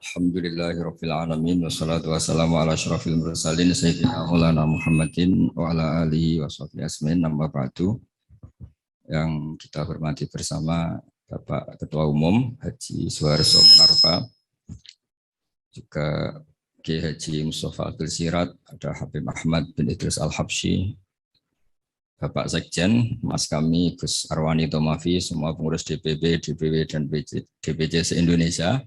Alhamdulillahirabbil alamin wassalatu wassalamu ala asyrafil mursalin sayyidina Maulana Muhammadin wa ala alihi washabbihi asmin amma ba'du. Yang kita hormati bersama Bapak Ketua Umum Haji Suharso Munarfa, juga Kiai Haji Mustafa Abdul Sirat, ada Habib Ahmad bin Idris Al-Habsyi, Bapak Sekjen, Mas kami Gus Arwani Tomafi, semua pengurus DPB, DPW dan DPC se-Indonesia.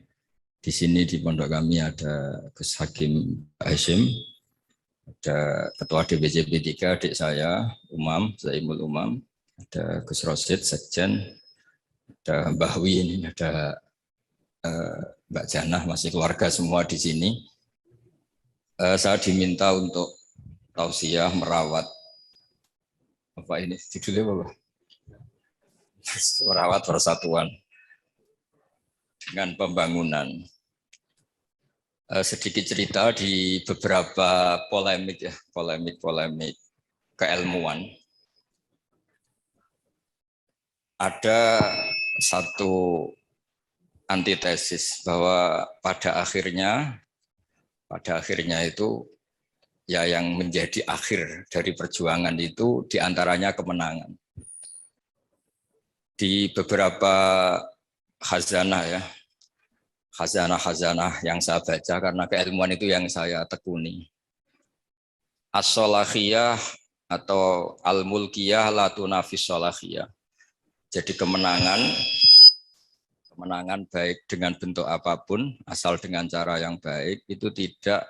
Di sini di pondok kami ada Gus Hakim Hashim, ada Ketua DPC P3 adik saya, Umam, Zaimul Umam, ada Gus Rosid, Sekjen, ada Mbah Wi, ini ada Mbak Janah, masih keluarga semua di sini. Saya diminta untuk tausiah merawat, apa ini, judulnya apa? Merawat persatuan dengan pembangunan. Sedikit cerita di beberapa polemik keilmuan. Ada satu antitesis bahwa pada akhirnya itu ya yang menjadi akhir dari perjuangan itu diantaranya kemenangan. Di beberapa khazanah yang saya baca, karena keilmuan itu yang saya tekuni. As-sholahiyah atau al-mulkiyah la tunafis sholahiyah. Jadi kemenangan baik dengan bentuk apapun, asal dengan cara yang baik, itu tidak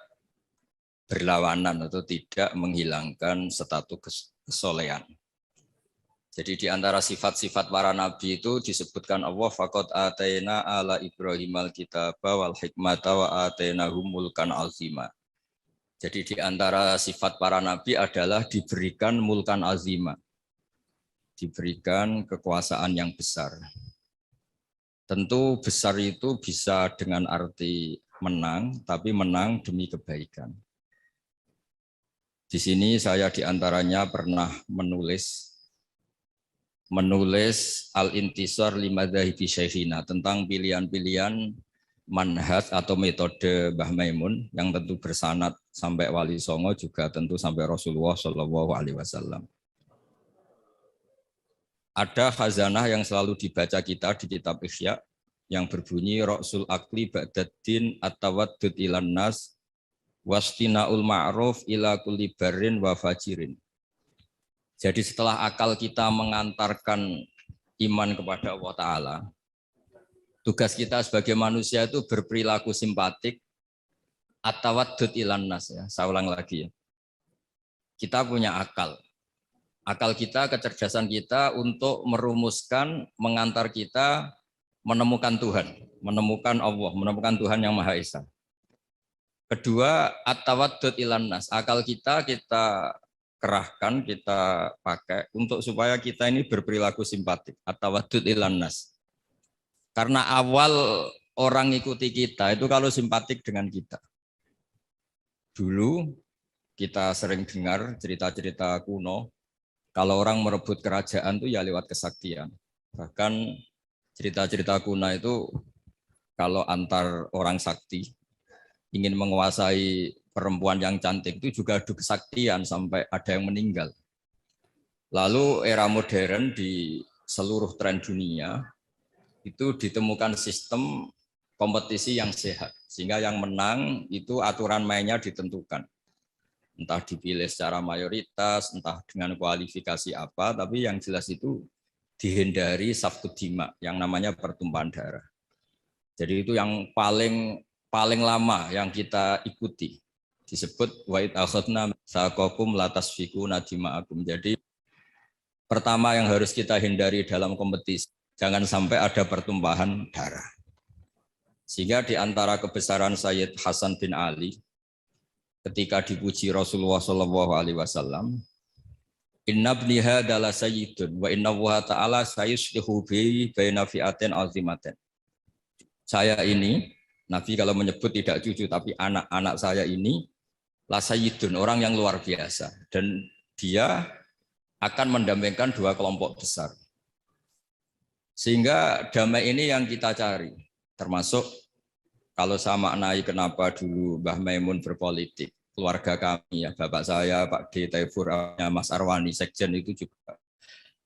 berlawanan atau tidak menghilangkan status kesolehan. Jadi di antara sifat-sifat para nabi itu disebutkan Allah faqad ataina ala Ibrahimal kitaba wal hikmata wa atainahum mulkan azima. Jadi di antara sifat para nabi adalah diberikan mulkan azima. Diberikan kekuasaan yang besar. Tentu besar itu bisa dengan arti menang, tapi menang demi kebaikan. Di sini saya di antaranya pernah menulis Al-Intisar Limadzahibi Syekhina tentang pilihan-pilihan manhaj atau metode Mbah Maimun yang tentu bersanad sampai Wali Songo, juga tentu sampai Rasulullah SAW. Ada khazanah yang selalu dibaca kita di kitab Ihya yang berbunyi Ra'sul Akli Ba'daddin at-tawaddud ilan nas wastina'ul ma'ruf ila kulli barrin wa fajirin. Jadi setelah akal kita mengantarkan iman kepada Allah Ta'ala, tugas kita sebagai manusia itu berperilaku simpatik at-tawaddud ilan nas, ya. Saya ulang lagi ya. Kita punya akal. Akal kita, kecerdasan kita untuk merumuskan, mengantar kita menemukan Tuhan, menemukan Allah, menemukan Tuhan yang Maha Esa. Kedua, at-tawaddud ilan nas. Akal kita kerahkan, kita pakai untuk supaya kita ini berperilaku simpatik atau wadud ilan nas. Karena awal orang ikuti kita itu kalau simpatik dengan kita. Dulu kita sering dengar cerita-cerita kuno, kalau orang merebut kerajaan itu ya lewat kesaktian. Bahkan cerita-cerita kuno itu kalau antar orang sakti ingin menguasai perempuan yang cantik itu juga adu kesaktian sampai ada yang meninggal. Lalu era modern di seluruh tren dunia itu ditemukan sistem kompetisi yang sehat. Sehingga yang menang itu aturan mainnya ditentukan. Entah dipilih secara mayoritas, entah dengan kualifikasi apa, tapi yang jelas itu dihindari safkud dima, yang namanya pertumpahan darah. Jadi itu yang paling lama yang kita ikuti. Disebut wa'id akhadna saqakum latasfikuna dima'akum. Jadi pertama yang harus kita hindari dalam kompetisi, jangan sampai ada pertumpahan darah. Sehingga di antara kebesaran Sayyid Hasan bin Ali ketika dipuji Rasulullah SAW, inna ibni hadzal sayyidun wa inna Allah ta'ala sayuslihu bi baina fi'atin azimatin. Saya ini, Nabi kalau menyebut tidak cucu, tapi anak-anak saya ini la sayyidun, orang yang luar biasa, dan dia akan mendampingkan dua kelompok besar. Sehingga damai ini yang kita cari, termasuk kalau saya maknai kenapa dulu Mbah Maimun berpolitik, keluarga kami ya, bapak saya, Pak D. Taifur, Mas Arwani, Sekjen itu juga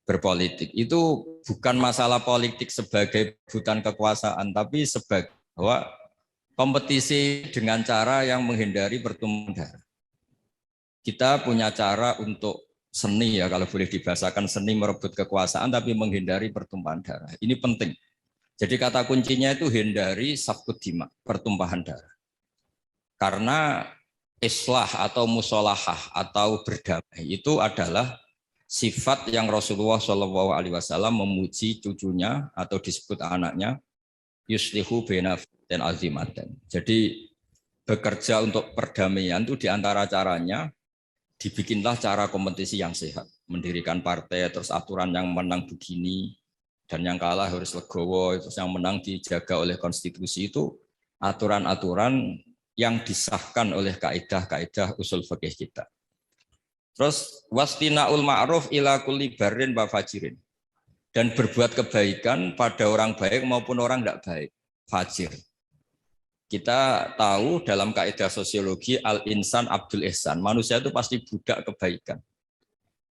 berpolitik. Itu bukan masalah politik sebagai rebutan kekuasaan, tapi sebagai bahwa kompetisi dengan cara yang menghindari pertumpahan darah. Kita punya cara untuk seni ya, kalau boleh dibahasakan seni merebut kekuasaan tapi menghindari pertumpahan darah. Ini penting. Jadi kata kuncinya itu hindari safkut dima, pertumpahan darah. Karena islah atau musolahah atau berdamai itu adalah sifat yang Rasulullah SAW memuji cucunya atau disebut anaknya yuslihu baina fi'atain azimatain. Jadi bekerja untuk perdamaian itu diantara caranya dibikinlah cara kompetisi yang sehat, mendirikan partai, terus aturan yang menang begini, dan yang kalah harus legowo, terus yang menang dijaga oleh konstitusi itu aturan-aturan yang disahkan oleh kaidah-kaidah usul fikih kita. Terus wastinaul ma'ruf ila kulli barrin wa fajirin. Dan berbuat kebaikan pada orang baik maupun orang tidak baik, fajir. Kita tahu dalam kaidah sosiologi al-insan abdul ihsan, manusia itu pasti budak kebaikan.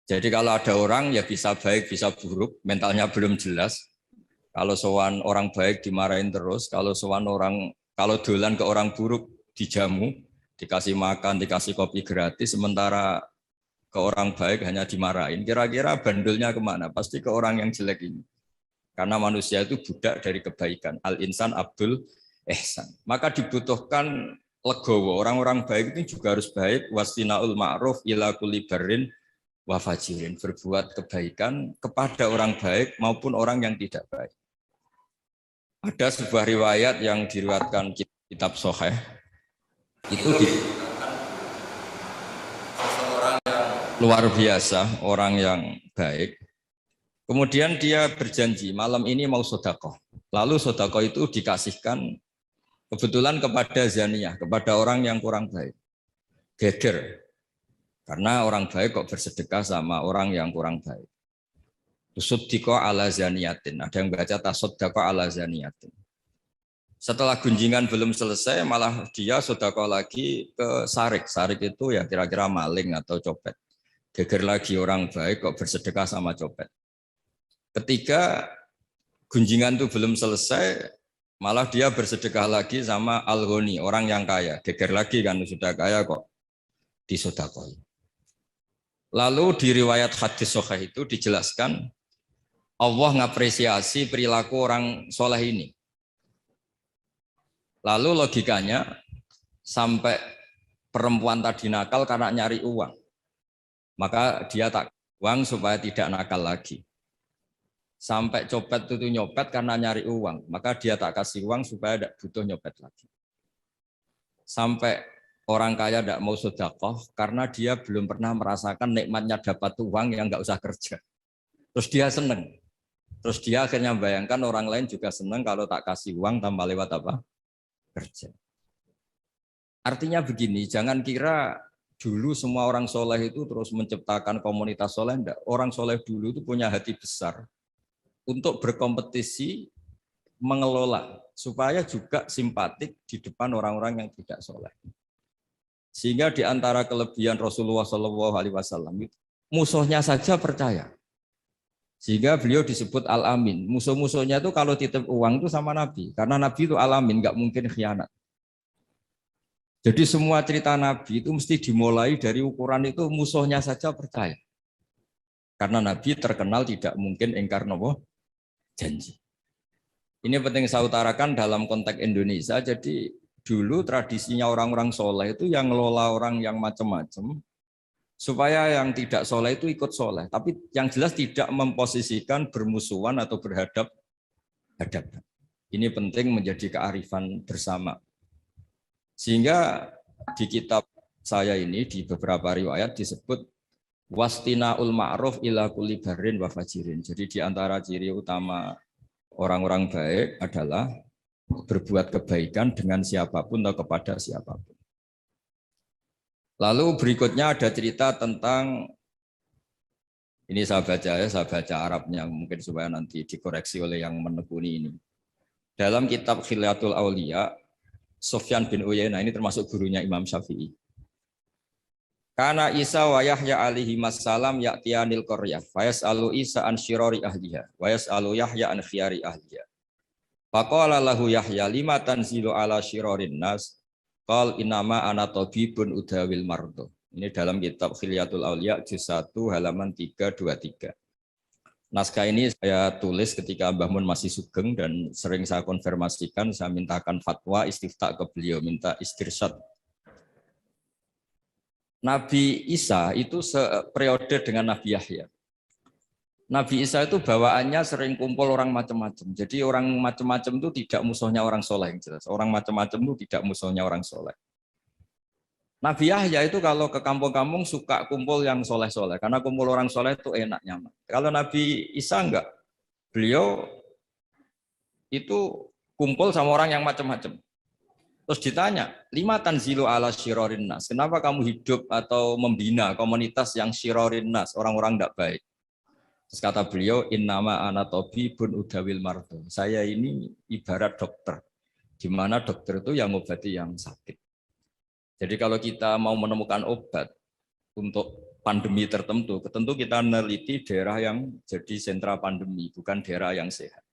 Jadi kalau ada orang ya bisa baik, bisa buruk, mentalnya belum jelas. Kalau sowan orang baik dimarahin terus, kalau dolan ke orang buruk dijamu, dikasih makan, dikasih kopi gratis, sementara ke orang baik hanya dimarahin. Kira-kira bandulnya kemana? Pasti ke orang yang jelek ini. Karena manusia itu budak dari kebaikan. Al-insan abdul ihsan. Maka dibutuhkan legowo. Orang-orang baik itu juga harus baik. Wastinaul ma'ruf ila kulli barrin wa fajirin. Berbuat kebaikan kepada orang baik maupun orang yang tidak baik. Ada sebuah riwayat yang diriwayatkan kitab Sahih. Itu seorang yang luar biasa, orang yang baik. Kemudian dia berjanji malam ini mau sedekah. Lalu sedekah itu dikasihkan kebetulan kepada zaniyah, kepada orang yang kurang baik. Geger. Karena orang baik kok bersedekah sama orang yang kurang baik. Tusuddiko ala zaniyatin. Ada yang baca tasoddako ala zaniyatin. Setelah gunjingan belum selesai, malah dia sedekah lagi ke sarik. Sarik itu ya kira-kira maling atau copet. Geger lagi orang baik kok bersedekah sama copet. Ketika gunjingan itu belum selesai, malah dia bersedekah lagi sama al-ghani, orang yang kaya. Geger lagi kan sudah kaya kok disedekahi. Lalu di riwayat hadis sahih itu dijelaskan Allah ngapresiasi perilaku orang soleh ini. Lalu logikanya sampai perempuan tadi nakal karena nyari uang. Maka dia tak uang supaya tidak nakal lagi. Sampai copet itu nyopet karena nyari uang, maka dia tak kasih uang supaya tidak butuh nyopet lagi. Sampai orang kaya tidak mau sedekah karena dia belum pernah merasakan nikmatnya dapat uang yang nggak usah kerja. Terus dia seneng. Terus dia akhirnya membayangkan orang lain juga seneng kalau tak kasih uang tanpa lewat apa? Kerja. Artinya begini, jangan kira dulu semua orang soleh itu terus menciptakan komunitas soleh. Enggak. Orang soleh dulu itu punya hati besar untuk berkompetisi mengelola supaya juga simpatik di depan orang-orang yang tidak soleh. Sehingga di antara kelebihan Rasulullah SAW musuhnya saja percaya. Sehingga beliau disebut Al-Amin. Musuh-musuhnya itu kalau titip uang itu sama Nabi, karena Nabi itu Al-Amin, nggak mungkin khianat. Jadi semua cerita Nabi itu mesti dimulai dari ukuran itu musuhnya saja percaya. Karena Nabi terkenal tidak mungkin ingkar janji. Ini penting saya utarakan dalam konteks Indonesia. Jadi dulu tradisinya orang-orang soleh itu yang ngelola orang yang macam-macam supaya yang tidak soleh itu ikut soleh. Tapi yang jelas tidak memposisikan bermusuhan atau berhadap-hadapan. Ini penting menjadi kearifan bersama. Sehingga di kitab saya ini di beberapa riwayat disebut wastinaul ma'ruf ila kulli barrin wa fajirin. Jadi di antara ciri utama orang-orang baik adalah berbuat kebaikan dengan siapapun atau kepada siapapun. Lalu berikutnya ada cerita tentang, ini saya baca Arabnya mungkin supaya nanti dikoreksi oleh yang menekuni ini. Dalam kitab Khilyatul Auliya Sufyan bin Uyainah, ini termasuk gurunya Imam Syafi'i. Karena Isa wa Yahya alaihi wassalam ya'tiyanil qaryah fa yas'alu Isa an syirari ahliha wa yas'alu Yahya an khiyari ahliha. Faqala lahu Yahya lima tanzilu ala syirarin nas qal innama ana tabibun udawil mardo. Ini dalam kitab Khilyatul Auliya juz 1 halaman 323. Naskah ini saya tulis ketika Mbah Mun masih sugeng dan sering saya konfirmasikan, saya mintakan fatwa istifta ke beliau, minta istirsyad. Nabi Isa itu seperiode dengan Nabi Yahya. Nabi Isa itu bawaannya sering kumpul orang macam-macam. Jadi orang macam-macam itu tidak musuhnya orang soleh yang jelas. Orang macam-macam itu tidak musuhnya orang soleh. Nabi Yahya itu kalau ke kampung-kampung suka kumpul yang soleh-soleh. Karena kumpul orang soleh itu enak, nyaman. Kalau Nabi Isa enggak. Beliau itu kumpul sama orang yang macam-macam. Terus ditanya, lima tanzilu ala syirorin nas. Kenapa kamu hidup atau membina komunitas yang syirorin nas, orang-orang tidak baik? Terus kata beliau, innama ana tabibun udawil mardo. Saya ini ibarat dokter, di mana dokter itu yang mengobati yang sakit. Jadi kalau kita mau menemukan obat untuk pandemi tertentu, tentu kita meneliti daerah yang jadi sentra pandemi, bukan daerah yang sehat.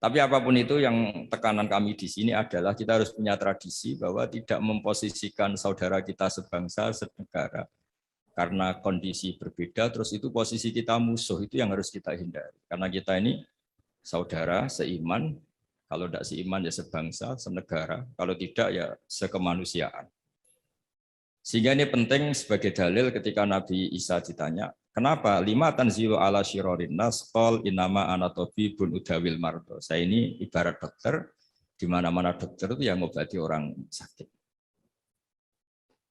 Tapi apapun itu, yang tekanan kami di sini adalah kita harus punya tradisi bahwa tidak memposisikan saudara kita sebangsa, senegara. Karena kondisi berbeda, terus itu posisi kita musuh, itu yang harus kita hindari. Karena kita ini saudara, seiman, kalau tidak seiman ya sebangsa, senegara, kalau tidak ya sekemanusiaan. Sehingga ini penting sebagai dalil ketika Nabi Isa ditanya, kenapa lima tanzilu ala syirorin nas qol innama ana tabibun udawil mardo. Saya ini ibarat dokter, di mana-mana dokter itu yang mengobati orang sakit.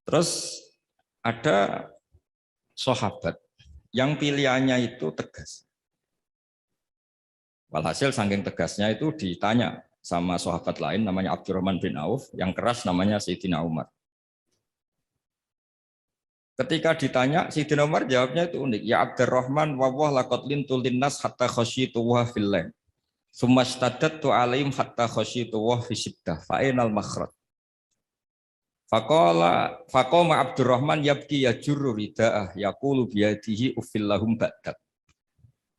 Terus ada sahabat yang pilihannya itu tegas. Walhasil saking tegasnya itu ditanya sama sahabat lain namanya Abdurrahman bin Auf, yang keras namanya Sayyidina Umar. Ketika ditanya, Sayyidina Umar jawabnya itu unik. Ya Abdurrahman, wawah laqad lintul linnas hatta khasyitu wa fil lail. Summa staddattu alaihim hatta khasyitu wa fi syiddah. Fa ainal makhraj. Faqama Abdurrahman yabki yajurru ridaah yaqulu biyadihi ufil lahum ba'dak.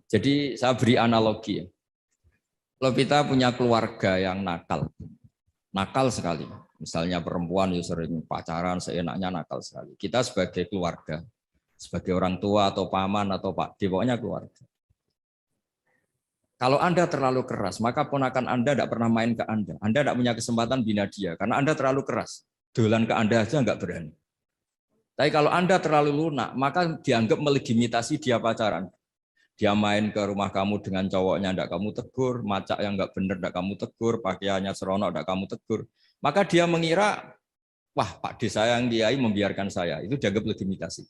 Jadi saya beri analogi ya. Kalau kita punya keluarga yang nakal sekali. Misalnya perempuan yang sering pacaran seenaknya, nakal sekali. Kita sebagai keluarga, sebagai orang tua atau paman atau pakde, pokoknya keluarga. Kalau Anda terlalu keras, maka ponakan Anda tidak pernah main ke Anda. Anda tidak punya kesempatan bina dia, karena Anda terlalu keras. Dolan ke Anda aja nggak berani. Tapi kalau Anda terlalu lunak, maka dianggap melegitimasi dia pacaran. Dia main ke rumah kamu dengan cowoknya, tidak kamu tegur, macak yang nggak benar, tidak kamu tegur, pakaiannya seronok, tidak kamu tegur. Maka dia mengira, wah Pak D saya yang kiai membiarkan saya, itu dianggap legitimasi.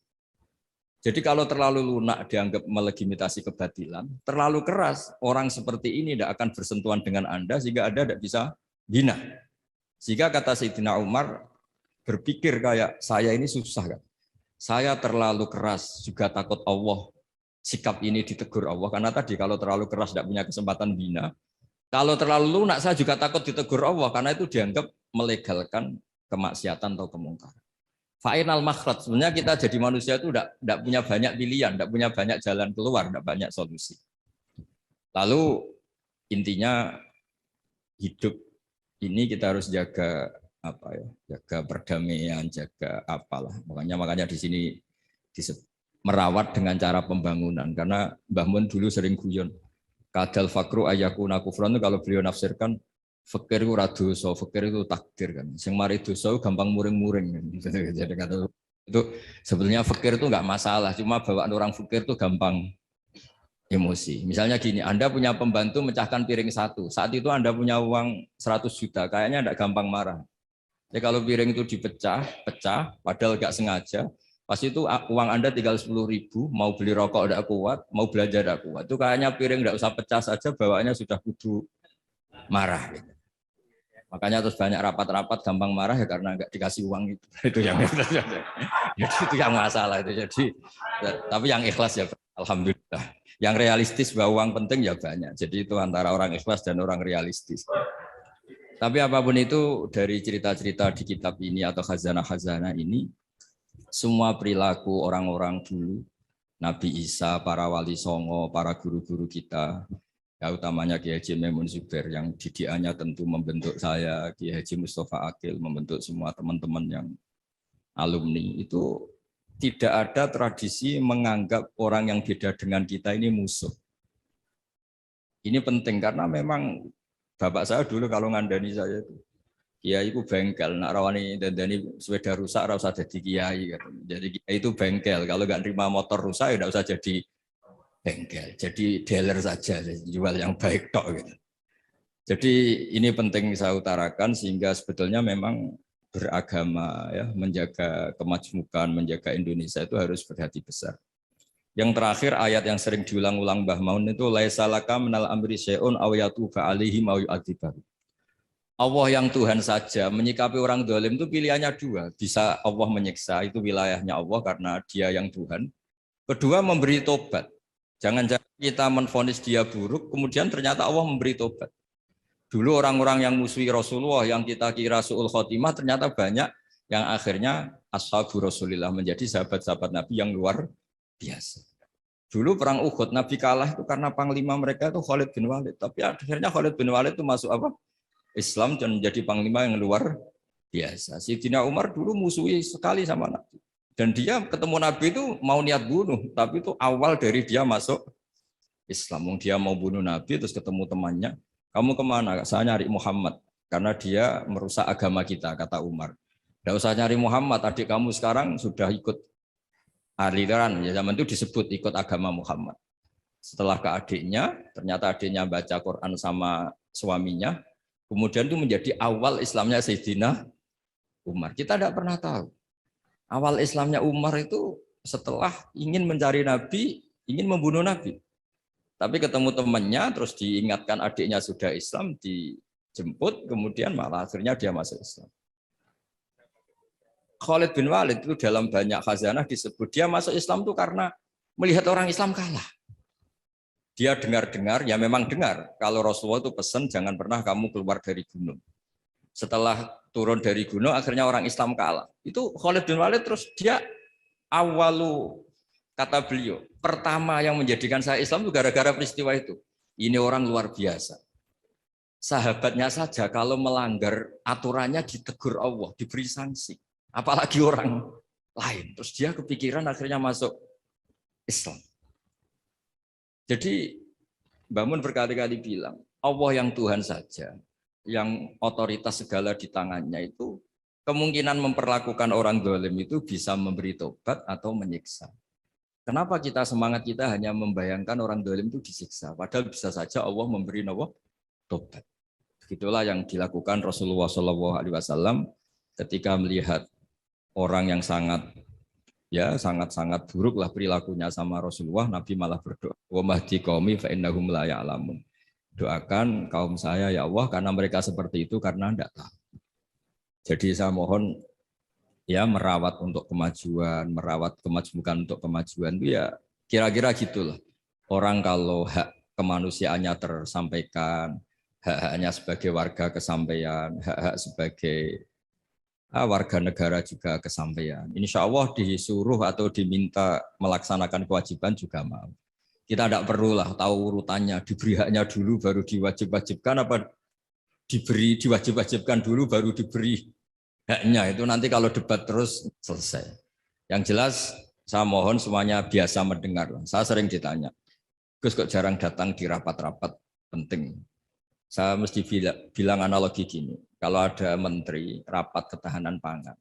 Jadi kalau terlalu lunak dianggap melegitimasi kebatilan, terlalu keras, orang seperti ini tidak akan bersentuhan dengan Anda, sehingga Anda tidak bisa bina. Sehingga kata Sayyidina Umar, berpikir kayak saya ini susah kan. Saya terlalu keras, juga takut Allah, sikap ini ditegur Allah, karena tadi kalau terlalu keras tidak punya kesempatan bina. Kalau terlalu lunak saya juga takut ditegur Allah, karena itu dianggap melegalkan kemaksiatan atau kemungkaran. Fa'inal makhraj, sebenarnya kita jadi manusia itu tidak punya banyak pilihan, tidak punya banyak jalan keluar, tidak banyak solusi. Lalu intinya hidup ini kita harus jaga apa ya, jaga perdamaian, jaga apalah. Makanya di sini merawat dengan cara pembangunan, karena Mbah Mun dulu sering guyon. Kadal fakru ayakuna kufran, kalau beliau nafsirkan fakir itu radoso, fakir itu takdir kan. Sing mari dosa gampang muring-muring kan. Jadi kata itu sebetulnya fakir itu enggak masalah, cuma bawaan orang fakir itu gampang emosi. Misalnya gini, Anda punya pembantu mecahkan piring satu, saat itu Anda punya uang 100 juta, kayaknya enggak gampang marah. Ya kalau piring itu pecah, padahal enggak sengaja, pas itu uang Anda tinggal 10.000, mau beli rokok enggak kuat, mau belanja enggak kuat. Itu kayaknya piring enggak usah pecah saja, bawaannya sudah kudu marah. Gitu. Makanya terus banyak rapat-rapat gampang marah ya karena enggak dikasih uang itu. Itu yang itu yang masalah itu. Jadi tapi yang ikhlas ya alhamdulillah. Yang realistis bahwa uang penting ya banyak. Jadi itu antara orang ikhlas dan orang realistis. Tapi apapun itu dari cerita-cerita di kitab ini atau khazanah-khazanah ini, semua perilaku orang-orang dulu, Nabi Isa, para wali songo, para guru-guru kita, ya utamanya Kiai Haji Maimun Zubair yang didikannya tentu membentuk saya, Kiai Haji Mustafa Akil membentuk semua teman-teman yang alumni, itu tidak ada tradisi menganggap orang yang beda dengan kita ini musuh. Ini penting karena memang bapak saya dulu kalau ngandani saya itu, kiai itu bengkel, nak rawani dandani sepeda rusak ora usah jadi kiai gitu. Jadi kiai itu bengkel, kalau nggak terima motor rusak ya nggak usah jadi bengkel, jadi dealer saja, jual yang baik tok gitu. Jadi ini penting saya utarakan sehingga sebetulnya memang beragama ya, menjaga kemajmukan, menjaga Indonesia itu harus berhati besar. Yang terakhir ayat yang sering diulang-ulang Mbah Maun itu laisa laka minal amri syai'un aw yatuba alaihim aw yu'adzibahu. Allah yang Tuhan saja menyikapi orang zalim itu pilihannya dua, bisa Allah menyiksa itu wilayahnya Allah karena dia yang Tuhan. Kedua memberi tobat. Jangan-jangan kita menvonis dia buruk kemudian ternyata Allah memberi tobat. Dulu orang-orang yang musuhi Rasulullah yang kita kira su'ul khotimah ternyata banyak yang akhirnya ashabu Rasulillah menjadi sahabat-sahabat Nabi yang luar biasa. Dulu perang Uhud Nabi kalah itu karena panglima mereka itu Khalid bin Walid. Tapi akhirnya Khalid bin Walid itu masuk apa? Islam dan menjadi panglima yang luar biasa. Sayyidina Umar dulu musuhi sekali sama Nabi. Dan dia ketemu Nabi itu mau niat bunuh, tapi itu awal dari dia masuk Islam. Dia mau bunuh Nabi terus ketemu temannya. Kamu kemana? Saya nyari Muhammad. Karena dia merusak agama kita, kata Umar. Tidak usah nyari Muhammad, adik kamu sekarang sudah ikut aliran. Ya, zaman itu disebut ikut agama Muhammad. Setelah ke adiknya, ternyata adiknya baca Quran sama suaminya. Kemudian itu menjadi awal Islamnya Sayyidina Umar. Kita tidak pernah tahu. Awal Islamnya Umar itu setelah ingin mencari Nabi, ingin membunuh Nabi. Tapi ketemu temannya, terus diingatkan adiknya sudah Islam, dijemput, kemudian malah akhirnya dia masuk Islam. Khalid bin Walid itu dalam banyak khazanah disebut, dia masuk Islam itu karena melihat orang Islam kalah. Dia dengar-dengar, ya memang dengar, kalau Rasulullah itu pesan jangan pernah kamu keluar dari gunung. Setelah turun dari gunung, akhirnya orang Islam kalah. Itu Khalid bin Walid terus dia awalu, kata beliau, pertama yang menjadikan saya Islam itu gara-gara peristiwa itu. Ini orang luar biasa. Sahabatnya saja kalau melanggar aturannya ditegur Allah, diberi sanksi. Apalagi orang lain. Terus dia kepikiran akhirnya masuk Islam. Jadi Mbah Mun berkali-kali bilang, Allah yang Tuhan saja, yang otoritas segala di tangannya itu, kemungkinan memperlakukan orang zalim itu bisa memberi tobat atau menyiksa. Kenapa kita semangat kita hanya membayangkan orang zalim itu disiksa, padahal bisa saja Allah memberi tobat. Begitulah yang dilakukan Rasulullah SAW ketika melihat orang yang sangat buruk lah perilakunya sama Rasulullah, Nabi malah berdoa, wa mahdi qaumi fa innahum la ya'lamun. Doakan kaum saya ya Allah karena mereka seperti itu karena tidak tahu. Jadi saya mohon ya merawat untuk kemajuan, merawat kemajmukan untuk kemajuan itu ya kira-kira gitulah. Orang kalau hak kemanusiaannya tersampaikan, hak-haknya sebagai warga kesampaian, hak-hak sebagai warga negara juga kesampaian. Insya Allah disuruh atau diminta melaksanakan kewajiban juga mau. Kita tidak perlulah tahu urutannya, diberi haknya dulu baru diwajib-wajibkan apa diwajib-wajibkan dulu baru diberi haknya. Itu nanti kalau debat terus selesai. Yang jelas saya mohon semuanya biasa mendengar. Saya sering ditanya, Gus kok jarang datang di rapat-rapat penting. Saya mesti bilang analogi gini, kalau ada menteri rapat ketahanan pangan,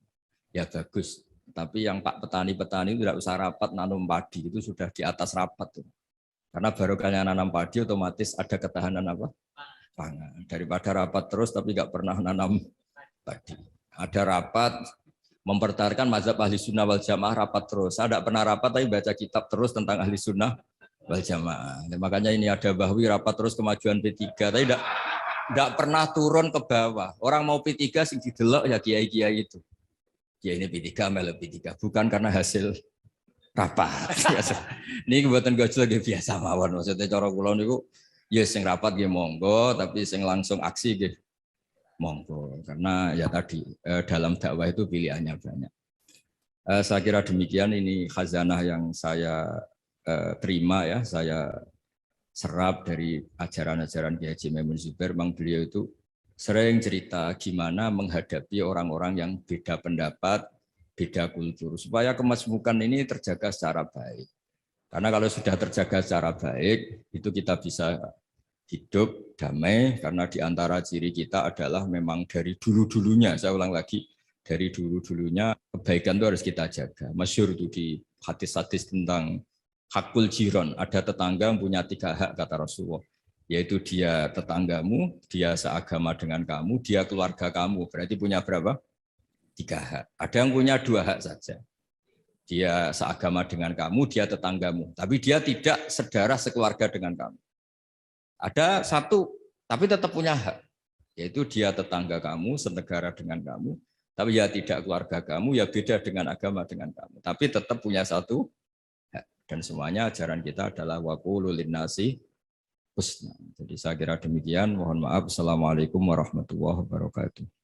ya bagus. Tapi yang Pak petani-petani itu tidak usah rapat nanam padi, itu sudah di atas rapat. Tuh. Karena barokahnya nanam padi otomatis ada ketahanan apa? Pangan. Daripada rapat terus tapi nggak pernah nanam padi. Ada rapat, mempertahankan mazhab ahli sunnah wal jamaah rapat terus. Saya tidak pernah rapat tapi baca kitab terus tentang ahli sunnah wal jamaah. Nah, makanya ini ada Bahwi rapat terus kemajuan P3, tapi tidak pernah turun ke bawah. Orang mau P3 sing didelok ya kiai-kiai itu. Kiai ini P3 melu P3, bukan karena hasil rapat. Ini kebuatan gojol lagi biasa mawon. Maksudnya cara kula niku ya sing rapat nggih monggo, tapi sing langsung aksi nggih monggo. Karena ya tadi dalam dakwah itu pilihannya banyak. Saya kira demikian, ini khazanah yang saya terima ya, saya serap dari ajaran-ajaran Kiai Haji Maimun Zubair. Memang beliau itu sering cerita gimana menghadapi orang-orang yang beda pendapat, beda kultur, supaya kemasmukan ini terjaga secara baik. Karena kalau sudah terjaga secara baik, itu kita bisa hidup damai, karena di antara ciri kita adalah memang dari dulu-dulunya, saya ulang lagi, dari dulu-dulunya kebaikan itu harus kita jaga. Masyhur itu di hadis-hadis tentang hakul jiron, ada tetangga yang punya 3 hak kata Rasulullah, yaitu dia tetanggamu, dia seagama dengan kamu, dia keluarga kamu. Berarti punya berapa? 3 hak. Ada yang punya 2 hak saja. Dia seagama dengan kamu, dia tetanggamu, tapi dia tidak sedarah sekeluarga dengan kamu. Ada 1, tapi tetap punya hak, yaitu dia tetangga kamu, senegara dengan kamu, tapi ya tidak keluarga kamu, ya beda dengan agama dengan kamu, tapi tetap punya 1 hak. Dan semuanya ajaran kita adalah waqulu linnasi husna. Jadi saya kira demikian. Mohon maaf. Assalamualaikum warahmatullahi wabarakatuh.